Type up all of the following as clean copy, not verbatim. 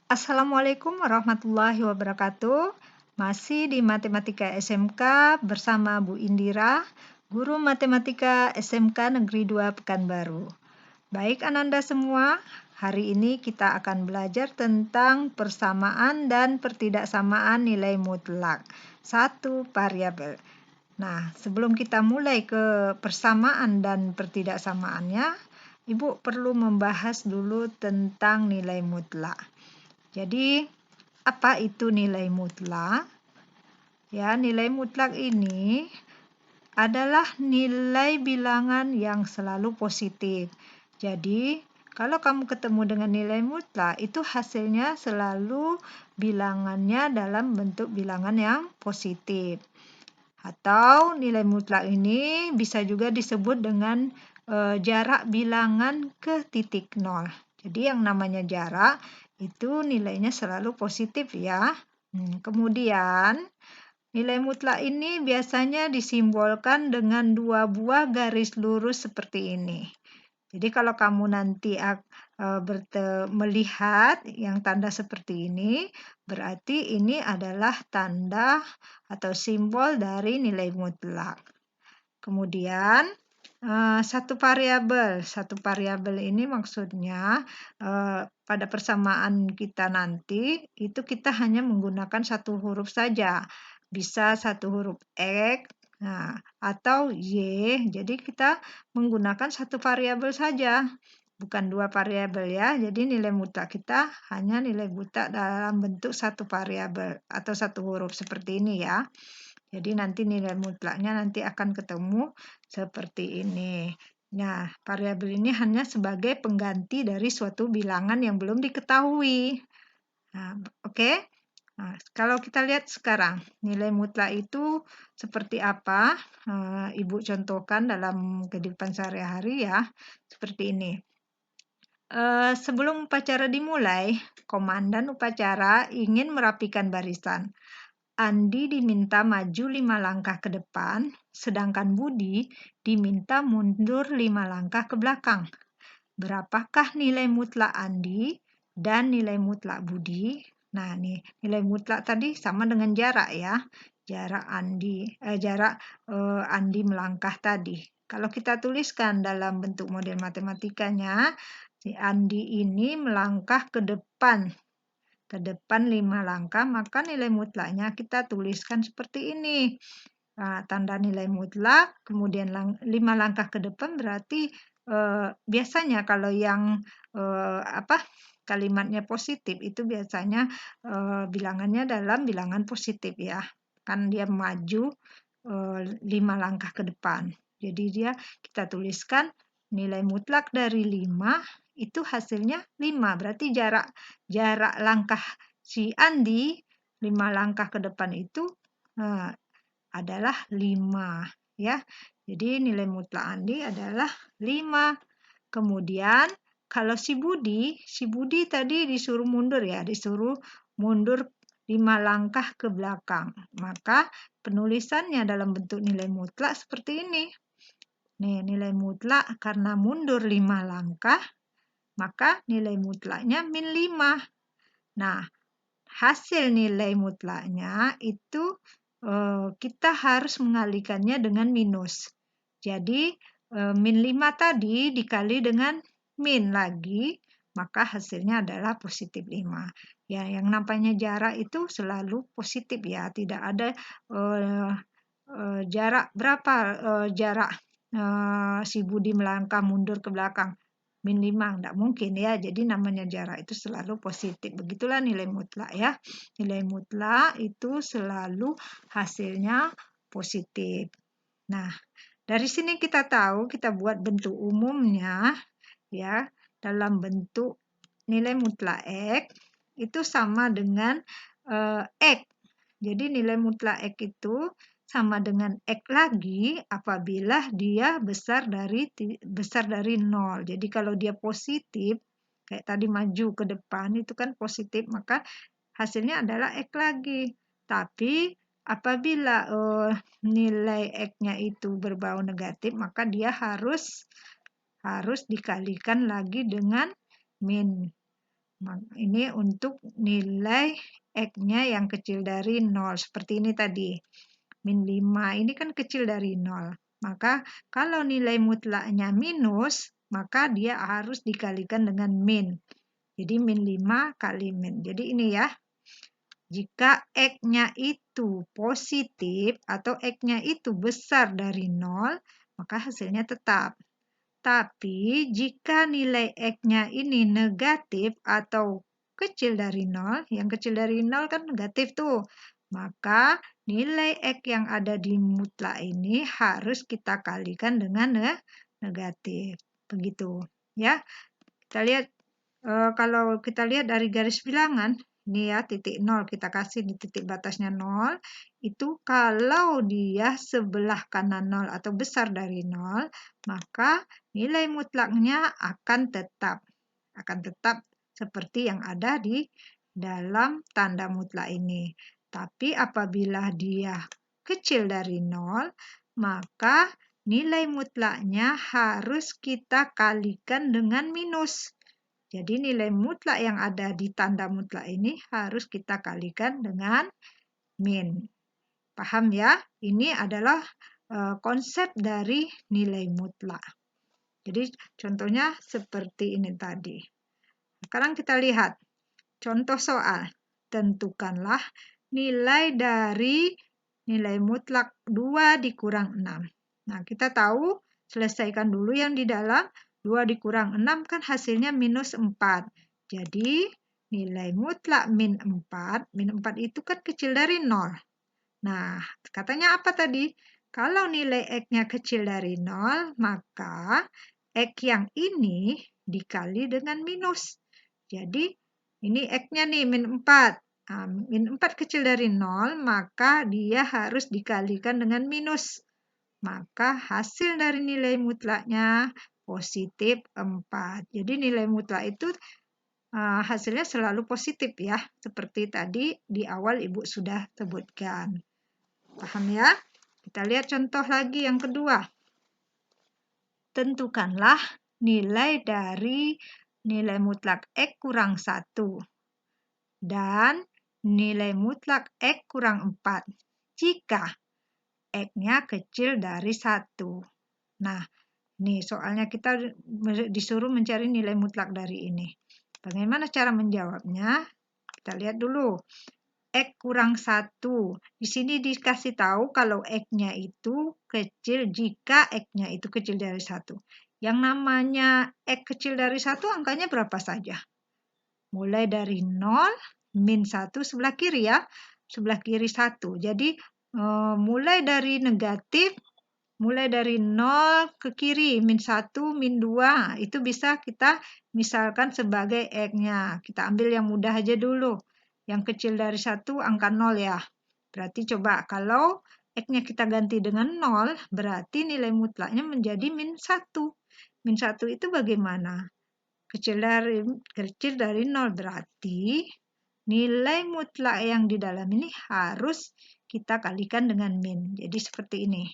Assalamualaikum warahmatullahi wabarakatuh. Masih di Matematika SMK bersama Bu Indira, Guru Matematika SMK Negeri 2 Pekanbaru. Baik Ananda semua, hari ini kita akan belajar tentang persamaan dan pertidaksamaan nilai mutlak satu variabel. Nah, sebelum kita mulai ke persamaan dan pertidaksamaannya, Ibu perlu membahas dulu tentang nilai mutlak. Jadi, apa itu nilai mutlak? Ya, nilai mutlak ini adalah nilai bilangan yang selalu positif. Jadi, kalau kamu ketemu dengan nilai mutlak, itu hasilnya selalu bilangannya dalam bentuk bilangan yang positif. Atau nilai mutlak ini bisa juga disebut dengan jarak bilangan ke titik nol. Jadi yang namanya jarak itu nilainya selalu positif ya. Kemudian nilai mutlak ini biasanya disimbolkan dengan dua buah garis lurus seperti ini. Jadi kalau kamu nanti melihat yang tanda seperti ini, berarti ini adalah tanda atau simbol dari nilai mutlak. Kemudian satu variabel ini maksudnya pada persamaan kita nanti itu kita hanya menggunakan satu huruf saja, bisa satu huruf X, atau Y. Jadi kita menggunakan satu variabel saja, bukan dua variabel ya. Jadi nilai mutlak kita hanya nilai mutlak dalam bentuk satu variabel atau satu huruf seperti ini ya. Jadi nanti nilai mutlaknya nanti akan ketemu seperti ini. Nah, variabel ini hanya sebagai pengganti dari suatu bilangan yang belum diketahui. Nah, oke. Nah, kalau kita lihat sekarang, nilai mutlak itu seperti apa? Ibu contohkan dalam kehidupan sehari-hari ya, seperti ini. Sebelum upacara dimulai, komandan upacara ingin merapikan barisan. Andi diminta maju 5 langkah ke depan, sedangkan Budi diminta mundur 5 langkah ke belakang. Berapakah nilai mutlak Andi dan nilai mutlak Budi? Nah, nih nilai mutlak tadi sama dengan jarak ya. Jarak Andi melangkah tadi. Kalau kita tuliskan dalam bentuk model matematikanya, si Andi ini melangkah ke depan 5 langkah, maka nilai mutlaknya kita tuliskan seperti ini. Nah, tanda nilai mutlak, kemudian 5 langkah ke depan berarti biasanya kalau yang kalimatnya positif itu biasanya bilangannya dalam bilangan positif ya. Kan dia maju 5 langkah ke depan. Jadi kita tuliskan nilai mutlak dari 5 itu hasilnya 5. Berarti jarak langkah si Andi 5 langkah ke depan itu adalah 5 ya. Jadi nilai mutlak Andi adalah 5. Kemudian kalau si Budi tadi disuruh mundur ya, disuruh mundur 5 langkah ke belakang. Maka penulisannya dalam bentuk nilai mutlak seperti ini. Nih, nilai mutlak karena mundur 5 langkah, maka nilai mutlaknya min 5. Nah, hasil nilai mutlaknya itu kita harus mengalihkannya dengan minus. Jadi, min 5 tadi dikali dengan min lagi, maka hasilnya adalah positif 5. Ya, yang namanya jarak itu selalu positif ya, tidak ada jarak berapa jarak si Budi melangkah mundur ke belakang. Min 5, enggak mungkin ya. Jadi namanya jarak itu selalu positif. Begitulah nilai mutlak ya. Nilai mutlak itu selalu hasilnya positif. Nah, dari sini kita tahu, kita buat bentuk umumnya ya, dalam bentuk nilai mutlak X itu sama dengan X. Jadi nilai mutlak X itu sama dengan X lagi apabila dia besar dari 0. Jadi kalau dia positif, kayak tadi maju ke depan itu kan positif, maka hasilnya adalah X lagi. Tapi apabila nilai X-nya itu berbau negatif, maka dia harus dikalikan lagi dengan min. Ini untuk nilai X-nya yang kecil dari 0. Seperti ini tadi. Min 5 ini kan kecil dari 0. Maka kalau nilai mutlaknya minus, maka dia harus dikalikan dengan min. Jadi min 5 kali min. Jadi ini ya. Jika X-nya itu positif atau X-nya itu besar dari 0, maka hasilnya tetap. Tapi jika nilai X-nya ini negatif atau kecil dari 0, yang kecil dari 0 kan negatif tuh, maka nilai X yang ada di mutlak ini harus kita kalikan dengan negatif. Begitu ya. Kita lihat kalau kita lihat dari garis bilangan, ini ya titik 0 kita kasih di titik batasnya 0, itu kalau dia sebelah kanan 0 atau besar dari 0, maka nilai mutlaknya akan tetap seperti yang ada di dalam tanda mutlak ini. Tapi apabila dia kecil dari 0, maka nilai mutlaknya harus kita kalikan dengan minus. Jadi nilai mutlak yang ada di tanda mutlak ini harus kita kalikan dengan min. Paham ya? Ini adalah konsep dari nilai mutlak. Jadi contohnya seperti ini tadi. Sekarang kita lihat contoh soal. Tentukanlah nilai dari nilai mutlak 2 dikurang 6. Nah, kita tahu selesaikan dulu yang di dalam 2 dikurang 6 kan hasilnya minus 4. Jadi nilai mutlak min 4 itu kan kecil dari 0. Nah, katanya apa tadi? Kalau nilai X-nya kecil dari 0, maka X yang ini dikali dengan minus. Jadi ini X-nya nih min 4. Nah, min 4 kecil dari 0, maka dia harus dikalikan dengan minus. Maka hasil dari nilai mutlaknya positif 4. Jadi nilai mutlak itu hasilnya selalu positif ya. Seperti tadi di awal Ibu sudah sebutkan. Paham ya? Kita lihat contoh lagi yang kedua. Tentukanlah nilai dari nilai mutlak X kurang 1 dan nilai mutlak X kurang 4 jika X-nya kecil dari 1. Nah, nih soalnya kita disuruh mencari nilai mutlak dari ini. Bagaimana cara menjawabnya? Kita lihat dulu. X kurang 1. Di sini dikasih tahu kalau X-nya itu kecil jika X-nya itu kecil dari 1. Yang namanya X kecil dari 1 angkanya berapa saja? Mulai dari 0, min 1 sebelah kiri ya. Sebelah kiri 1. Jadi mulai dari negatif, mulai dari 0 ke kiri, min 1, min 2. Itu bisa kita misalkan sebagai X-nya. Kita ambil yang mudah aja dulu. Yang kecil dari 1 angka 0 ya. Berarti coba kalau X-nya kita ganti dengan 0, berarti nilai mutlaknya menjadi min 1. Min 1 itu bagaimana? Kecil dari 0 berarti nilai mutlak yang di dalam ini harus kita kalikan dengan min. Jadi seperti ini.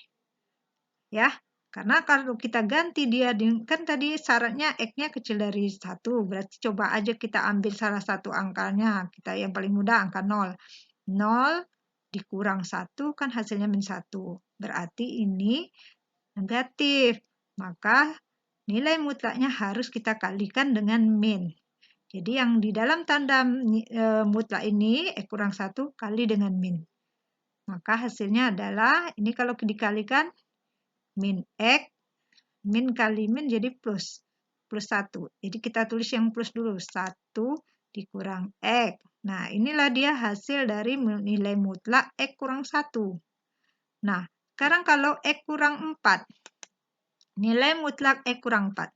Ya, karena kalau kita ganti dia, kan tadi syaratnya X-nya kecil dari 1. Berarti coba aja kita ambil salah satu angkanya. Kita yang paling mudah angka 0. 0 dikurang 1 kan hasilnya min 1. Berarti ini negatif. Maka nilai mutlaknya harus kita kalikan dengan min. Jadi yang di dalam tanda mutlak ini, X kurang 1 kali dengan min. Maka hasilnya adalah, ini kalau dikalikan, min X, min kali min jadi plus 1. Jadi kita tulis yang plus dulu, 1 dikurang X. Nah, inilah dia hasil dari nilai mutlak X kurang 1. Nah, sekarang kalau X kurang 4, nilai mutlak X kurang 4.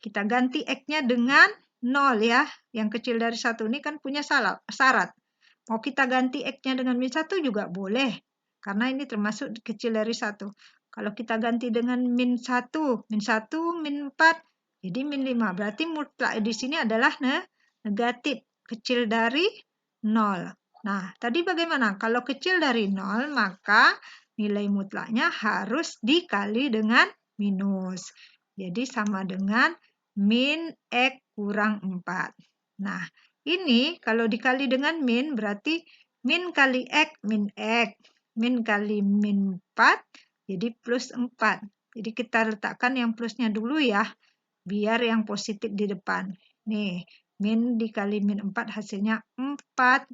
Kita ganti X-nya dengan 0 ya. Yang kecil dari 1 ini kan punya syarat. Mau kita ganti X-nya dengan min 1 juga boleh. Karena ini termasuk kecil dari 1. Kalau kita ganti dengan min 1, min 4, jadi min 5. Berarti mutlak di sini adalah negatif, kecil dari 0. Nah, tadi bagaimana? Kalau kecil dari 0, maka nilai mutlaknya harus dikali dengan minus. Jadi sama dengan min X kurang 4. Nah, ini kalau dikali dengan min berarti min kali X min X. Min kali min 4 jadi plus 4. Jadi kita letakkan yang plusnya dulu ya, biar yang positif di depan. Nih, min dikali min 4 hasilnya 4.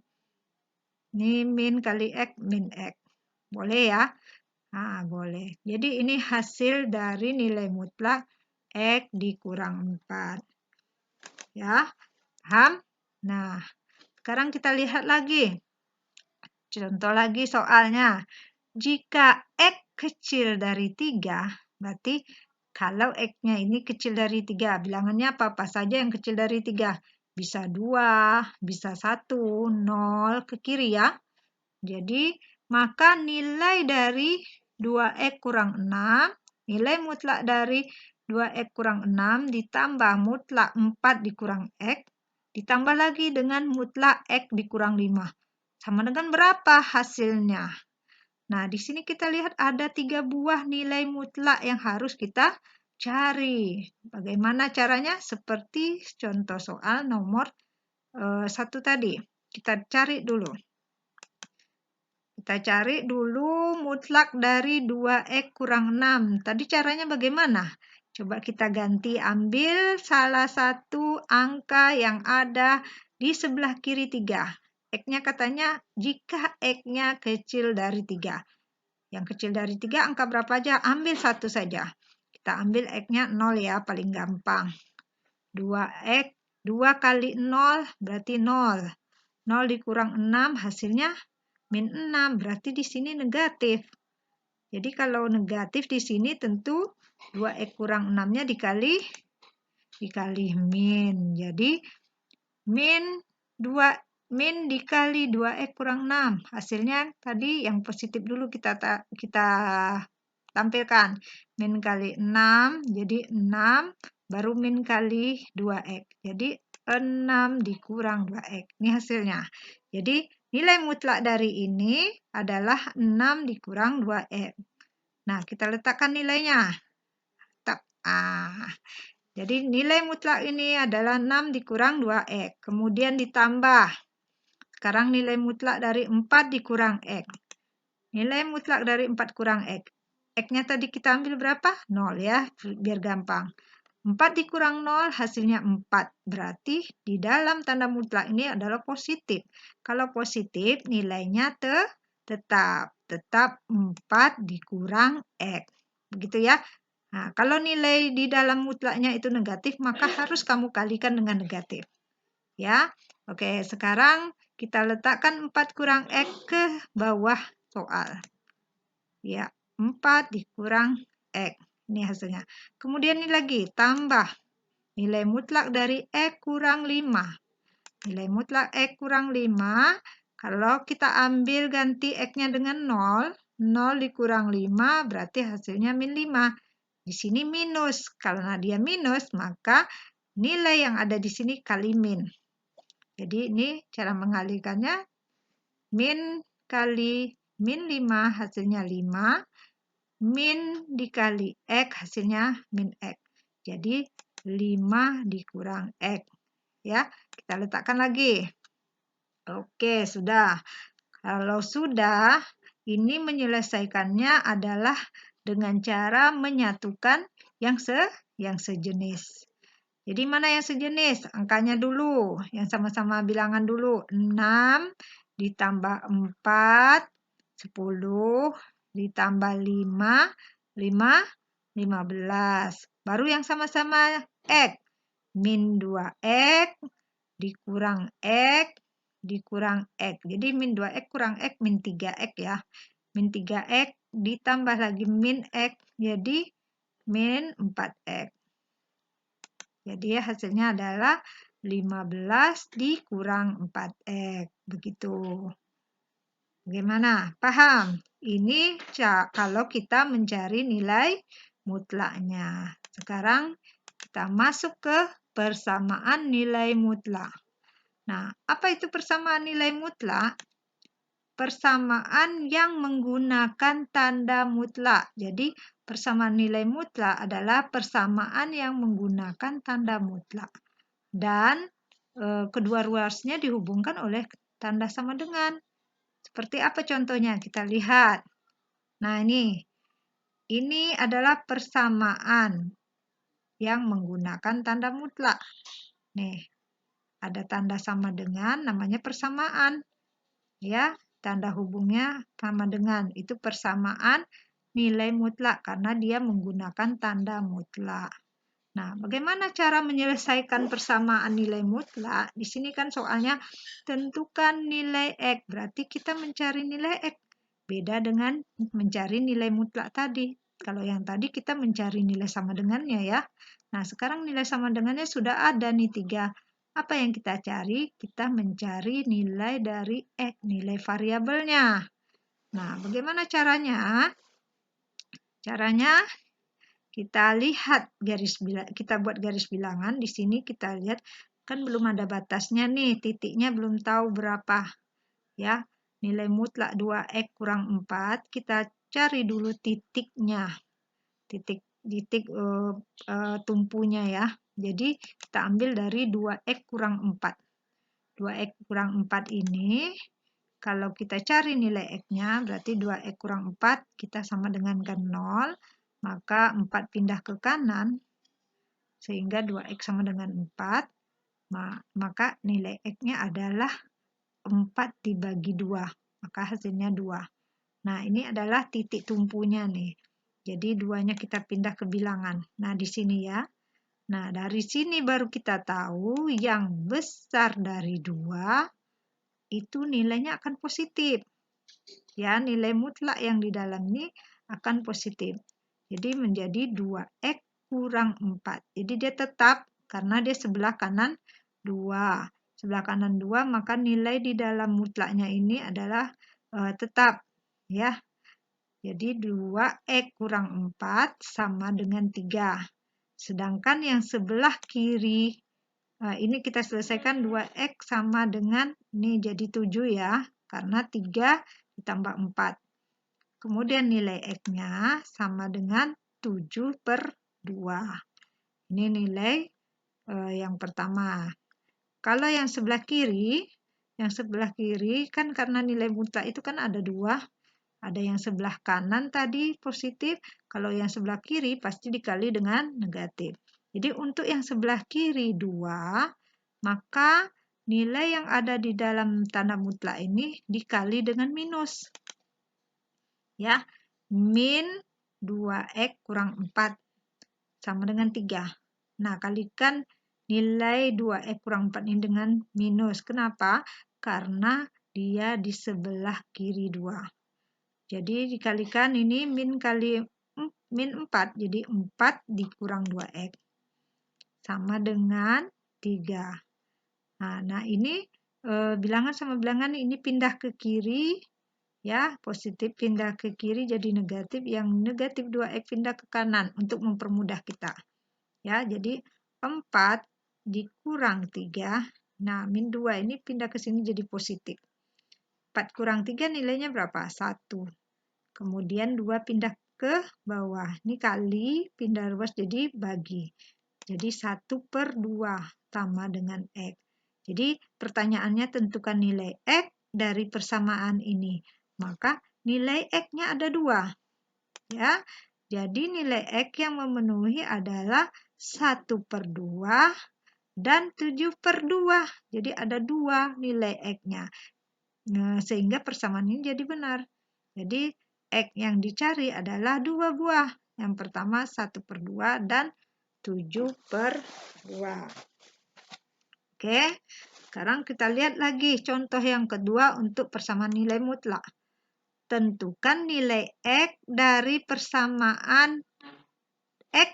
Nih min kali X min X. Boleh ya? Nah, boleh. Jadi ini hasil dari nilai mutlak X dikurang 4. Ya, paham? Nah, sekarang kita lihat lagi. Contoh lagi soalnya. Jika X kecil dari 3, berarti kalau X-nya ini kecil dari 3, bilangannya apa-apa saja yang kecil dari 3. Bisa 2, bisa 1, 0 ke kiri ya. Jadi, maka nilai dari 2X kurang 6, nilai mutlak dari 2X kurang 6 ditambah mutlak 4 dikurang X, ditambah lagi dengan mutlak X dikurang 5. Sama dengan berapa hasilnya? Nah, di sini kita lihat ada 3 buah nilai mutlak yang harus kita cari. Bagaimana caranya? Seperti contoh soal nomor 1 tadi. Kita cari dulu. Kita cari dulu mutlak dari 2X kurang 6. Tadi caranya bagaimana? Coba kita ganti, ambil salah satu angka yang ada di sebelah kiri 3. X-nya katanya jika X-nya kecil dari 3. Yang kecil dari 3 angka berapa aja? Ambil satu saja. Kita ambil X-nya 0 ya, paling gampang. 2X, 2 kali 0 berarti 0. 0 dikurang 6 hasilnya min 6, berarti di sini negatif. Jadi kalau negatif di sini tentu 2X kurang 6-nya dikali min. Jadi min 2 min dikali 2X kurang 6. Hasilnya tadi yang positif dulu kita tampilkan. Min kali 6 jadi 6 baru min kali 2X. Jadi 6 dikurang 2X. Ini hasilnya. Jadi nilai mutlak dari ini adalah 6 dikurang 2X. Nah, kita letakkan nilainya. Jadi nilai mutlak ini adalah 6 dikurang 2X. Kemudian ditambah. Sekarang nilai mutlak dari 4 dikurang X. Nilai mutlak dari 4 kurang X. X-nya tadi kita ambil berapa? 0 ya, biar gampang. 4 dikurang 0 hasilnya 4. Berarti di dalam tanda mutlak ini adalah positif. Kalau positif nilainya tetap 4 dikurang X. Begitu ya. Nah, kalau nilai di dalam mutlaknya itu negatif, maka harus kamu kalikan dengan negatif. Ya. Oke, sekarang kita letakkan 4 kurang X ke bawah soal. Ya, 4 dikurang X. Ini hasilnya. Kemudian ini lagi, tambah. Nilai mutlak dari X kurang 5. Nilai mutlak X kurang 5, kalau kita ambil ganti X-nya dengan 0, 0 dikurang 5 berarti hasilnya min 5. Di sini minus. Karena dia minus, maka nilai yang ada di sini kali min. Jadi ini cara mengalihkannya. Min kali min 5 hasilnya 5. Min dikali X hasilnya min X. Jadi 5 dikurang X. Ya, kita letakkan lagi. Oke, sudah. Kalau sudah, ini menyelesaikannya adalah dengan cara menyatukan yang sejenis. Jadi mana yang sejenis? Angkanya dulu, yang sama-sama bilangan dulu. 6 ditambah 4, 10 ditambah 5, 15. Baru yang sama-sama X. Min 2X dikurang X dikurang X. Jadi min 2X kurang X min 3X ya. Min 3X ditambah lagi min X jadi min 4X. Jadi hasilnya adalah 15 dikurang 4X. Begitu. Bagaimana? Paham? Ini kalau kita mencari nilai mutlaknya. Sekarang kita masuk ke persamaan nilai mutlak. Nah, apa itu persamaan nilai mutlak? Persamaan yang menggunakan tanda mutlak. Jadi, persamaan nilai mutlak adalah persamaan yang menggunakan tanda mutlak. Dan kedua ruasnya dihubungkan oleh tanda sama dengan. Seperti apa contohnya? Kita lihat. Nah, ini adalah persamaan yang menggunakan tanda mutlak. Nih, ada tanda sama dengan, namanya persamaan. Ya, tanda hubungnya sama dengan. Itu persamaan nilai mutlak karena dia menggunakan tanda mutlak. Nah, bagaimana cara menyelesaikan persamaan nilai mutlak? Di sini kan soalnya tentukan nilai X, berarti kita mencari nilai X. Beda dengan mencari nilai mutlak tadi. Kalau yang tadi kita mencari nilai sama dengannya ya. Nah, sekarang nilai sama dengannya sudah ada nih 3. Apa yang kita cari? Kita mencari nilai dari X, nilai variabelnya. Nah, bagaimana caranya? Caranya kita lihat kita buat garis bilangan. Di sini kita lihat kan belum ada batasnya nih, titiknya belum tahu berapa. Ya, nilai mutlak 2x kurang 4, kita cari dulu titiknya. Titik tumpunya ya. Jadi kita ambil dari 2x kurang 4. 2x kurang 4 ini kalau kita cari nilai X-nya, berarti 2X kurang 4, kita sama dengan 0, maka 4 pindah ke kanan, sehingga 2X sama dengan 4, maka nilai X-nya adalah 4 dibagi 2, maka hasilnya 2. Nah, ini adalah titik tumpunya nih. Jadi 2-nya kita pindah ke bilangan. Nah, di sini ya. Nah, dari sini baru kita tahu yang besar dari 2, itu nilainya akan positif. Ya, nilai mutlak yang di dalam ini akan positif. Jadi menjadi 2x kurang 4. Jadi dia tetap karena dia sebelah kanan 2. Sebelah kanan 2, maka nilai di dalam mutlaknya ini adalah tetap. Ya. Jadi 2x kurang 4 sama dengan 3. Sedangkan yang sebelah kiri, ini kita selesaikan 2x sama dengan, ini jadi 7 ya, karena 3 ditambah 4. Kemudian nilai X-nya sama dengan 7/2. Ini nilai yang pertama. Kalau yang sebelah kiri kan karena nilai mutlak itu kan ada 2. Ada yang sebelah kanan tadi positif, kalau yang sebelah kiri pasti dikali dengan negatif. Jadi untuk yang sebelah kiri 2, maka nilai yang ada di dalam tanda mutlak ini dikali dengan minus. Ya, min 2x kurang 4 sama dengan 3. Nah, kalikan nilai 2x kurang 4 ini dengan minus. Kenapa? Karena dia di sebelah kiri 2. Jadi dikalikan ini min 4, jadi 4 dikurang 2x sama dengan 3. Nah ini bilangan sama bilangan ini pindah ke kiri, ya positif pindah ke kiri jadi negatif, yang negatif 2x pindah ke kanan untuk mempermudah kita. Ya, jadi 4 dikurang 3, nah min 2 ini pindah ke sini jadi positif. 4 kurang 3 nilainya berapa? 1. Kemudian 2 pindah ke bawah. Ini kali, pindah ruas jadi bagi. Jadi 1/2 sama dengan X. Jadi pertanyaannya tentukan nilai X dari persamaan ini. Maka nilai X-nya ada 2. Ya. Jadi nilai X yang memenuhi adalah 1/2 dan 7/2. Jadi ada 2 nilai X-nya. Nah, sehingga persamaan ini jadi benar. Jadi X yang dicari adalah 2 buah. Yang pertama 1/2 dan 7/2. Oke, sekarang kita lihat lagi contoh yang kedua untuk persamaan nilai mutlak. Tentukan nilai X dari persamaan X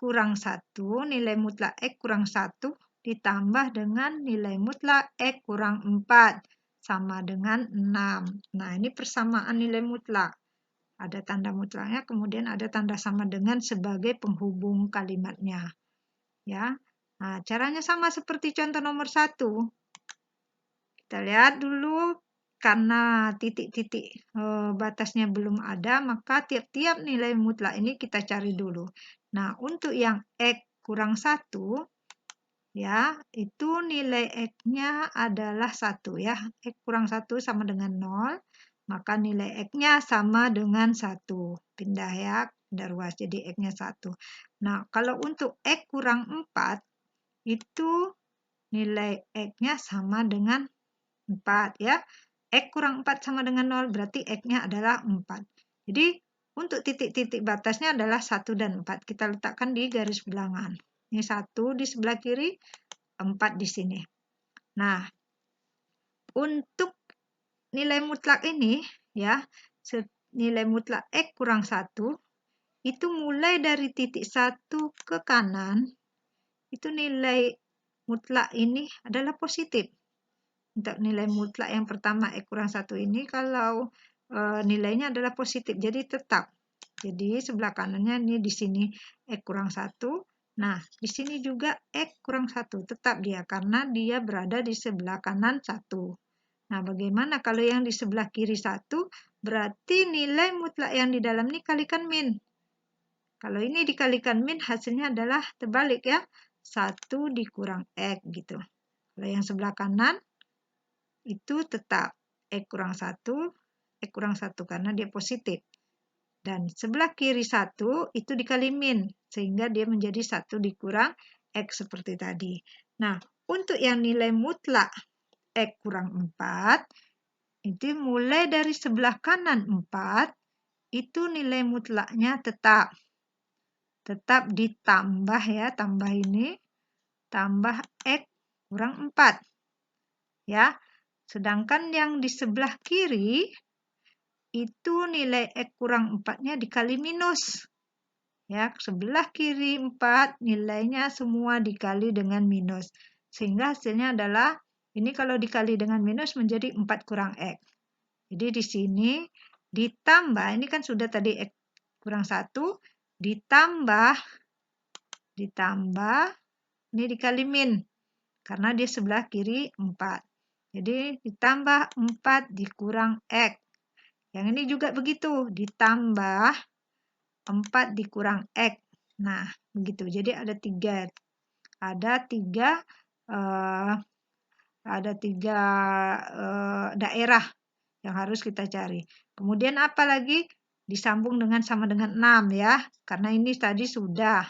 kurang 1, nilai mutlak X kurang 1 ditambah dengan nilai mutlak X kurang 4 sama dengan 6. Nah, ini persamaan nilai mutlak. Ada tanda mutlaknya, kemudian ada tanda sama dengan sebagai penghubung kalimatnya. Ya. Nah, caranya sama seperti contoh nomor 1. Kita lihat dulu, karena titik-titik batasnya belum ada, maka tiap-tiap nilai mutlak ini kita cari dulu. Nah, untuk yang X kurang 1, ya, itu nilai X-nya adalah 1 ya. X kurang 1 sama dengan 0, maka nilai X-nya sama dengan 1. Pindah ya, pindah ruas, jadi X-nya 1. Nah, kalau untuk X kurang 4, itu nilai X-nya sama dengan 4 ya. X kurang 4 sama dengan 0, berarti X-nya adalah 4. Jadi, untuk titik-titik batasnya adalah 1 dan 4. Kita letakkan di garis bilangan. Ini 1 di sebelah kiri, 4 di sini. Nah, untuk nilai mutlak ini, ya, nilai mutlak X kurang 1, itu mulai dari titik 1 ke kanan, itu nilai mutlak ini adalah positif. Untuk nilai mutlak yang pertama X kurang 1 ini, kalau nilainya adalah positif, jadi tetap. Jadi sebelah kanannya ini di sini X kurang 1. Nah, di sini juga X kurang 1. Tetap dia, karena dia berada di sebelah kanan 1. Nah, bagaimana kalau yang di sebelah kiri 1? Berarti nilai mutlak yang di dalam ini kalikan min. Kalau ini dikalikan min, hasilnya adalah terbalik ya. 1 dikurang X gitu. Kalau yang sebelah kanan, itu tetap X kurang 1, X kurang 1 karena dia positif. Dan sebelah kiri 1 itu dikali min, sehingga dia menjadi 1 dikurang X seperti tadi. Nah, untuk yang nilai mutlak X kurang 4, itu mulai dari sebelah kanan 4, itu nilai mutlaknya tetap ditambah ya, tambah ini, tambah X kurang 4. Ya, sedangkan yang di sebelah kiri, itu nilai X kurang 4-nya dikali minus. Ya, sebelah kiri 4 nilainya semua dikali dengan minus. Sehingga hasilnya adalah, ini kalau dikali dengan minus menjadi 4 kurang X. Jadi di sini ditambah, ini kan sudah tadi X kurang 1, ditambah, ini dikali min. Karena di sebelah kiri 4. Jadi ditambah 4 dikurang X. Yang ini juga begitu, ditambah 4 dikurang X. Nah, begitu. Jadi ada tiga daerah yang harus kita cari. Kemudian apa lagi? Disambung dengan sama dengan 6 ya. Karena ini tadi sudah.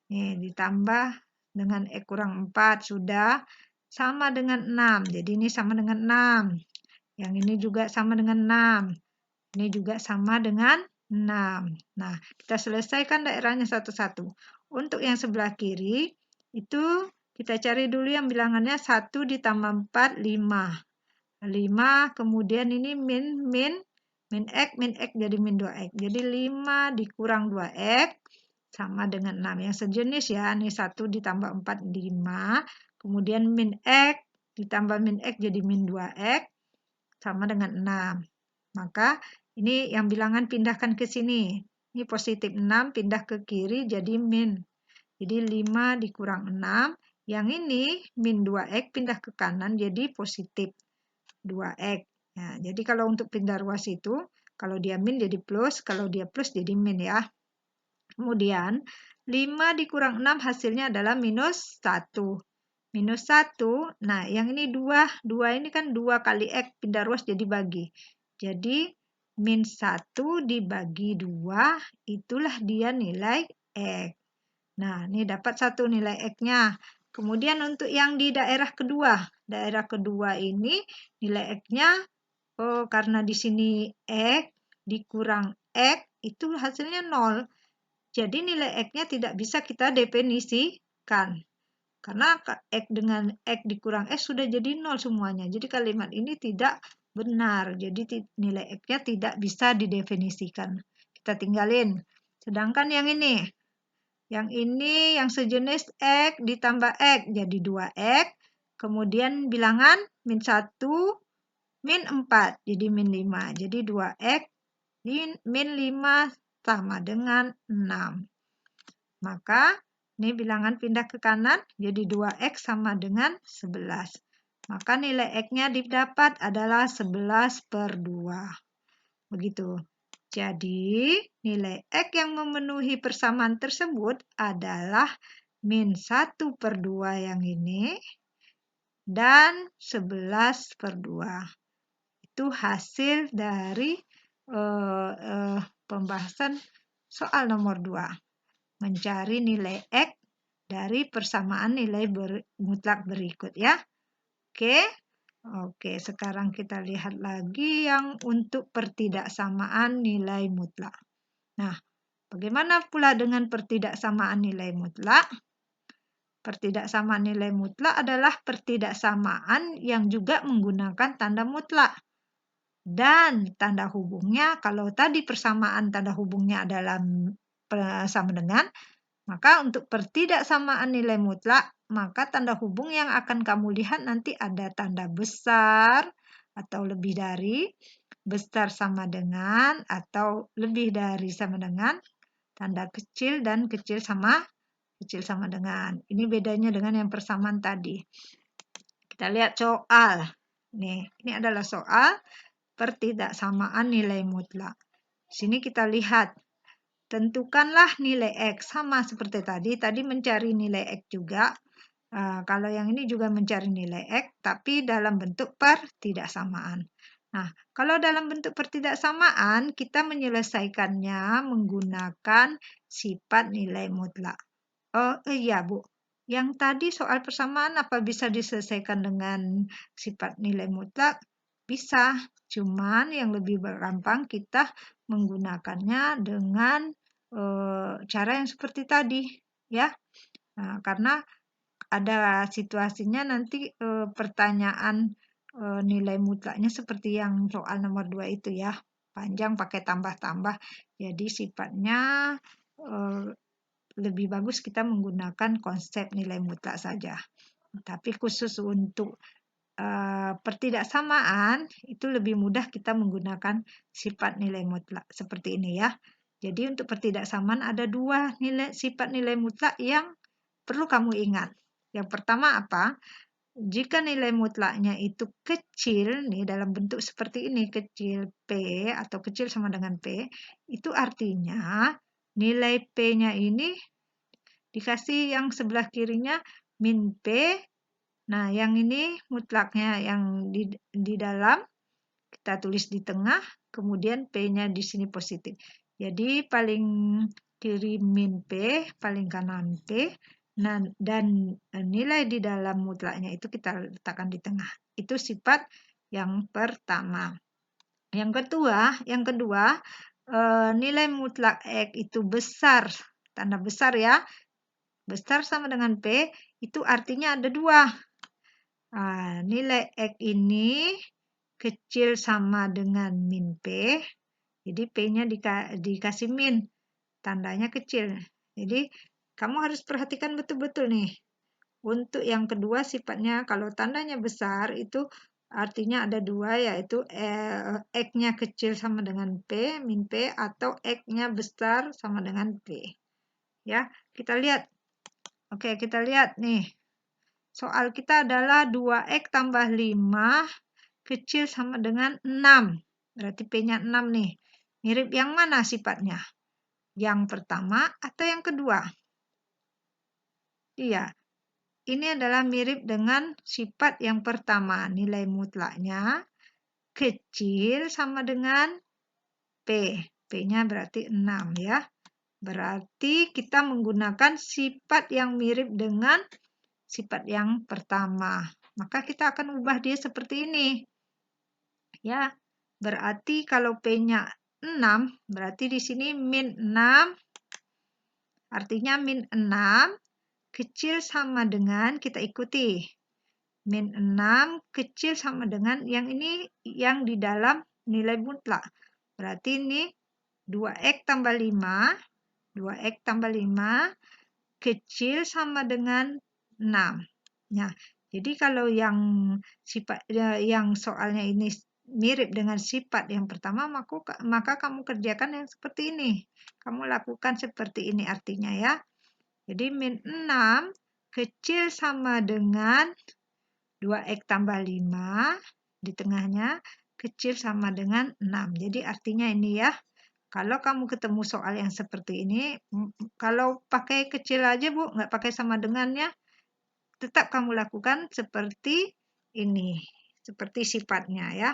Nih, ditambah dengan X kurang 4 sudah sama dengan 6. Jadi ini sama dengan 6. Yang ini juga sama dengan 6. Ini juga sama dengan 6. Nah, kita selesaikan daerahnya satu-satu. Untuk yang sebelah kiri, itu kita cari dulu yang bilangannya 1 ditambah 4, 5. 5, kemudian ini min X jadi min 2X. Jadi 5 dikurang 2X sama dengan 6. Yang sejenis ya, ini 1 ditambah 4, 5. Kemudian min X ditambah min X jadi min 2X sama dengan 6. Maka ini yang bilangan pindahkan ke sini. Ini positif 6 pindah ke kiri jadi min. Jadi 5 dikurang 6. Yang ini min 2X pindah ke kanan jadi positif 2X. Nah, jadi kalau untuk pindah ruas itu, kalau dia min jadi plus, kalau dia plus jadi min ya. Kemudian 5 dikurang 6 hasilnya adalah minus 1. Minus 1, nah yang ini 2. 2 ini kan 2 kali X, pindah ruas jadi bagi. Jadi min 1 dibagi 2, itulah dia nilai X. Nah, ini dapat 1 nilai X-nya. Kemudian untuk yang di daerah kedua ini nilai X-nya, karena di sini X dikurang X, itu hasilnya 0. Jadi nilai X-nya tidak bisa kita definisikan. Karena X dengan X dikurang X sudah jadi 0 semuanya. Jadi kalimat ini tidak benar. Jadi nilai X-nya tidak bisa didefinisikan. Kita tinggalin. Sedangkan yang ini yang sejenis X ditambah X jadi 2X. Kemudian bilangan min 1, min 4 jadi min 5. Jadi 2X min 5 sama dengan 6. Maka ini bilangan pindah ke kanan, jadi 2X sama dengan 11. Maka nilai X-nya didapat adalah 11/2. Begitu. Jadi, nilai X yang memenuhi persamaan tersebut adalah min 1/2 yang ini, dan 11/2. Itu hasil dari pembahasan soal nomor 2. Mencari nilai X dari persamaan nilai mutlak berikut ya. Oke, sekarang kita lihat lagi yang untuk pertidaksamaan nilai mutlak. Nah, bagaimana pula dengan pertidaksamaan nilai mutlak? Pertidaksamaan nilai mutlak adalah pertidaksamaan yang juga menggunakan tanda mutlak. Dan tanda hubungnya, kalau tadi persamaan tanda hubungnya adalah sama dengan, maka untuk pertidaksamaan nilai mutlak, maka tanda hubung yang akan kamu lihat nanti ada tanda besar atau lebih dari, besar sama dengan, atau lebih dari sama dengan, tanda kecil dan kecil sama dengan. Ini bedanya dengan yang persamaan tadi. Kita lihat soal. Nih, ini adalah soal pertidaksamaan nilai mutlak. Sini kita lihat, tentukanlah nilai X. Sama seperti tadi. Tadi mencari nilai X juga. Kalau yang ini juga mencari nilai X, tapi dalam bentuk pertidaksamaan. Nah, kalau dalam bentuk pertidaksamaan, kita menyelesaikannya menggunakan sifat nilai mutlak. Oh iya Bu, yang tadi soal persamaan apa bisa diselesaikan dengan sifat nilai mutlak? Bisa, cuman yang lebih gampang kita menggunakannya dengan cara yang seperti tadi, ya. Nah, karena ada situasinya nanti pertanyaan nilai mutlaknya seperti yang soal nomor 2 itu ya, panjang pakai tambah-tambah. Jadi sifatnya lebih bagus kita menggunakan konsep nilai mutlak saja. Tapi khusus untuk pertidaksamaan itu lebih mudah kita menggunakan sifat nilai mutlak seperti ini ya. Jadi untuk pertidaksamaan ada 2 sifat nilai mutlak yang perlu kamu ingat. Yang pertama apa? Jika nilai mutlaknya itu kecil, nih dalam bentuk seperti ini, kecil P atau kecil sama dengan P, itu artinya nilai P-nya ini dikasih yang sebelah kirinya min P. Nah, yang ini mutlaknya yang di dalam, kita tulis di tengah, kemudian P-nya di sini positif. Jadi paling kiri min P, paling kanan P, dan nilai di dalam mutlaknya itu kita letakkan di tengah. Itu sifat yang pertama. Yang kedua, nilai mutlak X itu besar, tanda besar ya, besar sama dengan P, itu artinya ada 2. Nilai X ini kecil sama dengan min P, jadi P-nya dikasih min, tandanya kecil. Jadi kamu harus perhatikan betul-betul nih. Untuk yang kedua sifatnya kalau tandanya besar itu artinya ada 2, yaitu X-nya kecil sama dengan P, min P, atau X-nya besar sama dengan P. Ya, kita lihat. Oke, kita lihat nih. Soal kita adalah 2X tambah 5 kecil sama dengan 6. Berarti P-nya 6 nih. Mirip yang mana sifatnya? Yang pertama atau yang kedua? Iya, ini adalah mirip dengan sifat yang pertama. Nilai mutlaknya kecil sama dengan P. P-nya berarti 6 ya. Berarti kita menggunakan sifat yang mirip dengan sifat yang pertama. Maka kita akan ubah dia seperti ini. Ya, berarti kalau P-nya 6, berarti di sini min 6. Artinya min 6 kecil sama dengan, kita ikuti. Min 6 kecil sama dengan yang ini yang di dalam nilai mutlak. Berarti ini 2X tambah 5. 2X tambah 5 kecil sama dengan 6. Nah, jadi kalau yang soalnya ini mirip dengan sifat yang pertama, maka kamu kerjakan yang seperti ini. Kamu lakukan seperti ini artinya ya. Jadi min 6 kecil sama dengan 2X tambah 5, di tengahnya kecil sama dengan 6. Jadi artinya ini ya, Kalau kamu ketemu soal yang seperti ini, kalau pakai kecil aja Bu, nggak pakai sama dengannya, tetap kamu lakukan seperti ini, seperti sifatnya ya.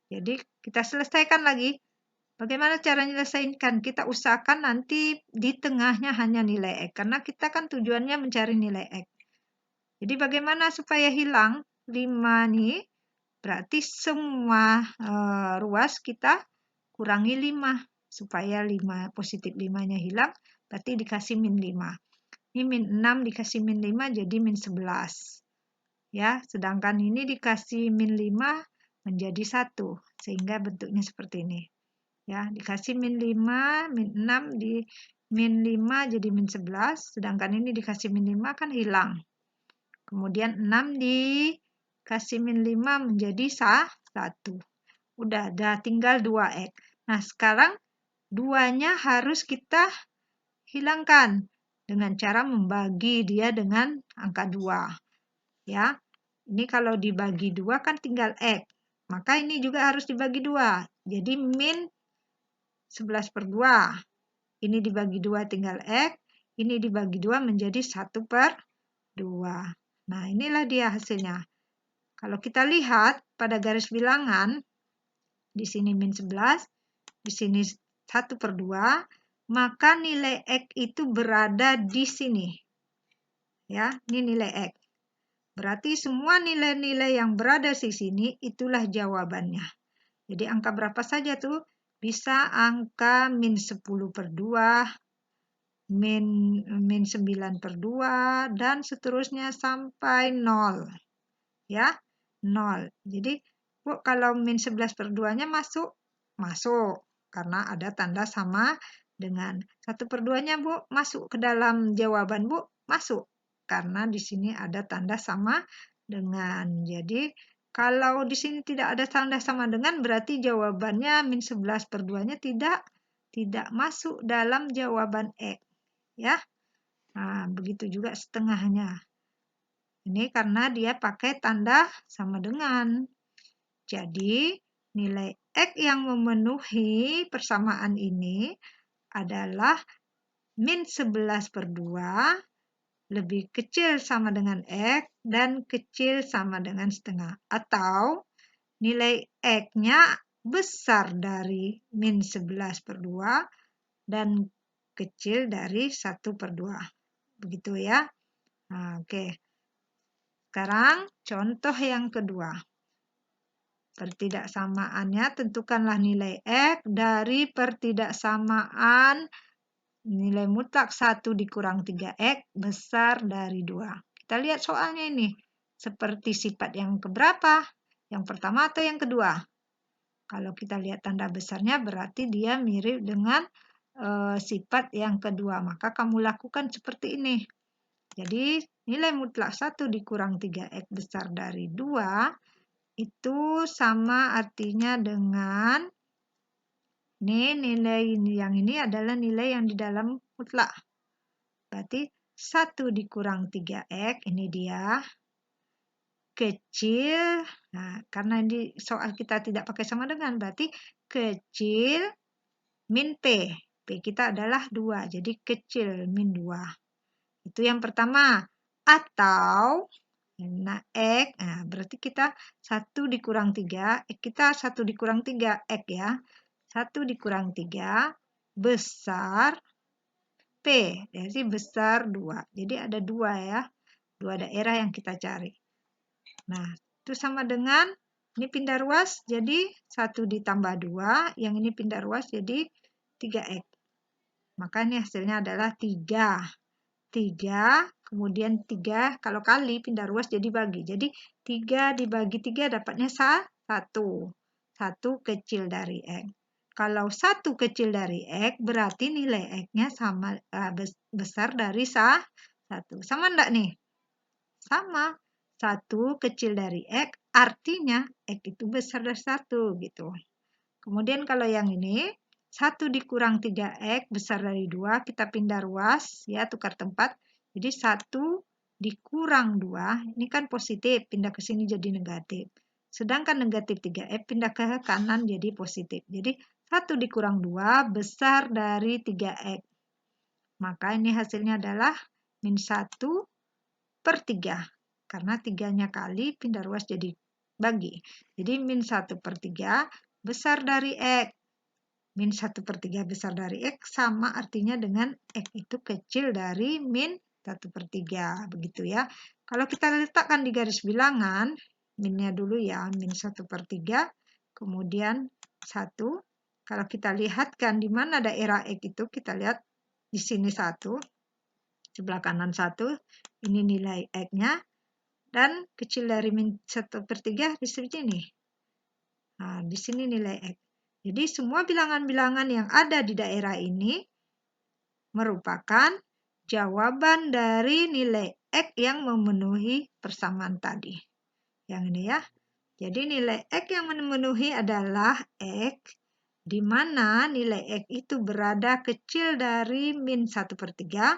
Jadi kita selesaikan lagi. Bagaimana cara menyelesaikan? Kita usahakan nanti di tengahnya hanya nilai X, karena kita kan tujuannya mencari nilai X. Jadi bagaimana supaya hilang 5 nih? Berarti semua ruas kita kurangi 5 supaya 5 positif 5-nya hilang, berarti dikasih min 5. Ini min 6 dikasih min 5 jadi min 11. Ya, sedangkan ini dikasih min 5 menjadi 1 sehingga bentuknya seperti ini. Ya, dikasih min 5, min 6 di min 5 jadi min 11, sedangkan ini dikasih min 5 kan hilang. Kemudian 6 dikasih min 5 menjadi 1. Udah, tinggal 2x. Nah, sekarang 2-nya harus kita hilangkan dengan cara membagi dia dengan angka 2. Ya, ini kalau dibagi 2 kan tinggal x. Maka ini juga harus dibagi 2. Jadi min 11/2. Ini dibagi 2 tinggal x. Ini dibagi 2 menjadi 1/2. Nah, inilah dia hasilnya. Kalau kita lihat pada garis bilangan, di sini min 11, di sini 1/2, maka nilai X itu berada di sini. Ya, ini nilai X. Berarti semua nilai-nilai yang berada di sini itulah jawabannya. Jadi angka berapa saja tuh? Bisa angka min 10/2, min 9/2, dan seterusnya sampai 0. Ya, 0. Jadi, Bu, kalau min 11/2-nya masuk? Masuk. Karena ada tanda sama dengan 1/2-nya, Bu, masuk ke dalam jawaban, Bu? Masuk. Karena di sini ada tanda sama dengan. Jadi, kalau di sini tidak ada tanda sama dengan, berarti jawabannya min 11/2-nya tidak masuk dalam jawaban X. Ya. Nah, begitu juga setengahnya. Ini karena dia pakai tanda sama dengan. Jadi, nilai X yang memenuhi persamaan ini adalah min 11/2 lebih kecil sama dengan X dan kecil sama dengan setengah. Atau nilai X-nya besar dari min 11/2 dan kecil dari 1/2. Begitu ya. Nah, oke. Sekarang contoh yang kedua. Pertidaksamaannya tentukanlah nilai X dari pertidaksamaan nilai mutlak 1 dikurang 3X besar dari 2. Kita lihat soalnya ini. Seperti sifat yang keberapa? Yang pertama atau yang kedua? Kalau kita lihat tanda besarnya berarti dia mirip dengan sifat yang kedua. Maka kamu lakukan seperti ini. Jadi nilai mutlak 1 dikurang 3X besar dari 2 itu sama artinya dengan nilai yang ini adalah nilai yang di dalam mutlak. Berarti 1 dikurang 3X, ini dia, kecil. Nah, karena di soal kita tidak pakai sama dengan, berarti kecil min P. P kita adalah 2, jadi kecil min 2. Itu yang pertama. Atau, nah, X, nah, berarti kita 1 dikurang 3, kita 1 dikurang 3, X ya. 1 dikurang 3 besar P, jadi besar 2. Jadi ada 2 ya, 2 daerah yang kita cari. Nah, itu sama dengan, ini pindah ruas, jadi 1 ditambah 2, yang ini pindah ruas jadi 3X. Maka ini hasilnya adalah 3. 3, kemudian 3, kalau kali pindah ruas jadi bagi. Jadi 3 dibagi 3 dapatnya 1. 1 kecil dari X. Kalau 1 kecil dari X, berarti nilai X-nya sama besar dari 1. Sama enggak nih? Sama. 1 kecil dari X, artinya X itu besar dari 1. Gitu. Kemudian kalau yang ini, 1 dikurang 3X besar dari 2, kita pindah ruas, ya tukar tempat. Jadi 1 dikurang 2, ini kan positif, pindah ke sini jadi negatif. Sedangkan negatif 3X pindah ke kanan jadi positif. Jadi 1 dikurang 2 besar dari 3X. Maka ini hasilnya adalah min 1/3. Karena 3-nya kali pindah ruas jadi bagi. Jadi min 1/3 besar dari X. Min 1/3 besar dari X sama artinya dengan X itu kecil dari min 1/3. Begitu ya. Kalau kita letakkan di garis bilangan, minnya dulu ya, min 1/3, kemudian 1. Kalau kita lihatkan di mana daerah X itu, kita lihat di sini 1, sebelah kanan 1, ini nilai X-nya, dan kecil dari min 1/3 di sini. Nah, di sini nilai X. Jadi semua bilangan-bilangan yang ada di daerah ini merupakan jawaban dari nilai X yang memenuhi persamaan tadi. Yang ini ya. Jadi nilai X yang memenuhi adalah X di mana nilai X itu berada kecil dari min 1/3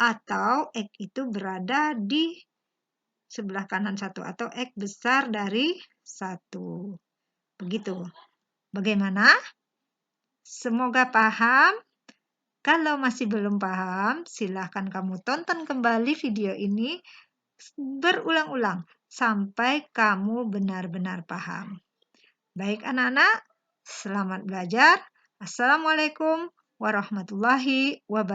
atau X itu berada di sebelah kanan 1 atau X besar dari 1. Begitu. Bagaimana? Semoga paham. Kalau masih belum paham, silahkan kamu tonton kembali video ini berulang-ulang sampai kamu benar-benar paham. Baik anak-anak, selamat belajar. Assalamualaikum warahmatullahi wabarakatuh.